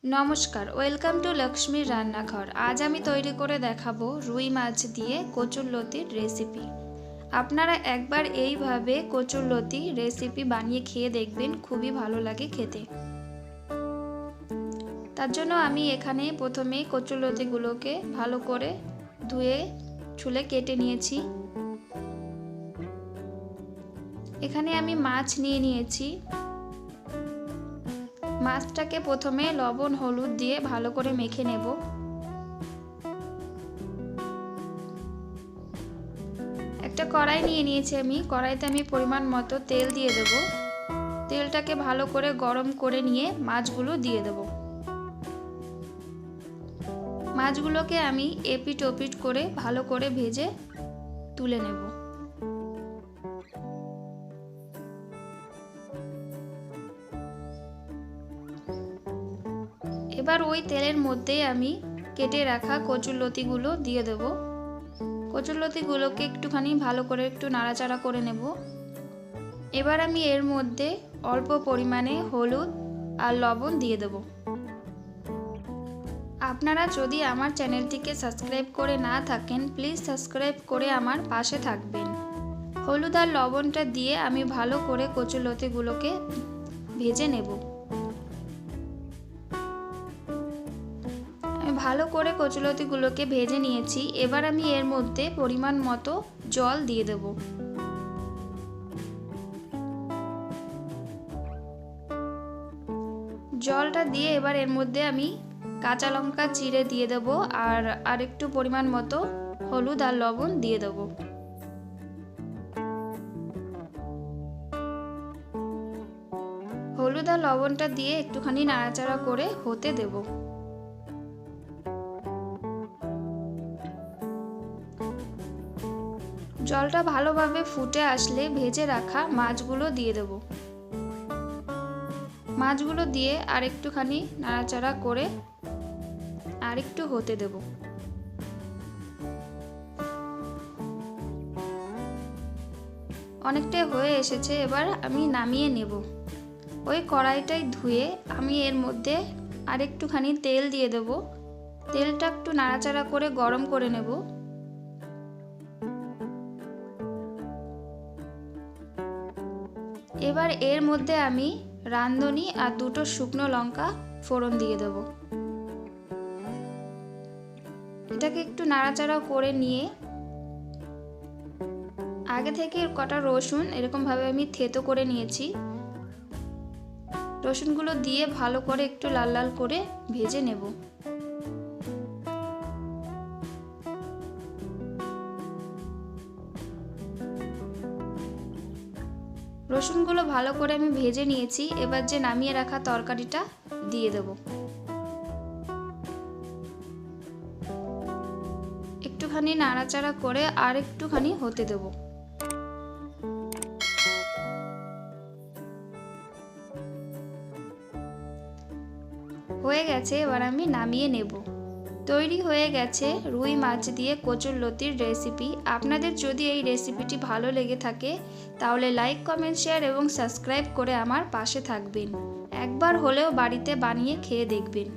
नमस्कार welcome to Lakshmi रान्नाघर। आज आमी तैरी करे देखाबो रुई माछ दिए कोचुर लतिर रेसिपि। आपनारा एकबार एइभावे कोचुर लति रेसिपि बानिये खेये देखबेन, खूबई भालो लागे खेते। तार जोन्नो आमी एखाने प्रथमे कोचुर लतिगुलोके भालो करे धुए छुले केटे नियेछि। एखाने आमी माछ निये नियेछि। माछटाके प्रथमे लवण हलुद दिए भालो करे मेखे नेब। एक कड़ाई निये नियेछि आमी। कड़ाईते आमी परिमाण मतो तेल दिए देब। तेलटाके भालो करे गरम करे निये माछगुलो दिए देब। माछगुलोके आमी एपिट ओपिट करे भालो करे भेजे तुले नेब। এবার ওই তেলের মধ্যে আমি কেটে রাখা কচুরলতিগুলো দিয়ে দেব। কচুরলতিগুলোকে একটুখানি ভালো করে একটু নাড়াচাড়া করে নেব। এবার আমি এর মধ্যে অল্প পরিমাণে হলুদ আর লবণ দিয়ে দেব। আপনারা যদি আমার চ্যানেলটিকে সাবস্ক্রাইব করে না থাকেন প্লিজ সাবস্ক্রাইব করে আমার পাশে থাকবেন। হলুদ আর লবণটা দিয়ে আমি ভালো করে কচুরলতিগুলোকে ভেজে নেব। ভালো করে কচুরলতিগুলোকে ভেজে নিয়েছি। এবার আমি এর মধ্যে পরিমাণ মতো জল দিয়ে দেব। জলটা দিয়ে এবার এর মধ্যে আমি কাঁচা লঙ্কা চিড়ে দিয়ে দেব আর একটু পরিমাণ মতো হলুদ আর লবণ দিয়ে দেব। হলুদ আর লবণটা দিয়ে একটুখানি নাড়াচাড়া করে হতে দেব। জলটা ভালোভাবে ফুটে আসলে ভেজে রাখা মাছগুলো দিয়ে দেব। মাছগুলো দিয়ে আরেকটুখানি নাড়াচাড়া করে আরেকটু হতে দেব। অনেকটাই হয়ে এসেছে, এবার আমি নামিয়ে নেব। ওই কড়াইটাই ধুয়ে আমি এর মধ্যে আরেকটুখানি তেল দিয়ে দেব। তেলটা একটু নাড়াচাড়া করে গরম করে নেব। এবার এর মধ্যে আমি রাঁধুনি আর দুটো শুকনো লঙ্কা ফোড়ন দিয়ে দেব। এটাকে একটু নাড়াচাড়া করে নিয়ে আগে থেকে কটা রসুন এরকম ভাবে আমি থেতো করে নিয়েছি। রসুনগুলো দিয়ে ভালো করে একটু লাল লাল করে ভেজে নেব। রসুনগুলো ভালো করে আমি ভেজে নিয়েছি। এবার যে নামিয়ে রাখা তরকারিটা দিয়ে দেব। একটুখানি নাড়াচাড়া করে আর একটুখানি হতে দেব। হয়ে গেছে, এবার আমি নামিয়ে নেব। তৈরি হয়ে গেছে রুই মাছ দিয়ে কচুর লতির রেসিপি। আপনাদের যদি এই রেসিপিটি ভালো লেগে থাকে তাহলে লাইক কমেন্ট শেয়ার এবং সাবস্ক্রাইব করে আমার পাশে থাকবেন। একবার হলেও বাড়িতে বানিয়ে খেয়ে দেখবেন।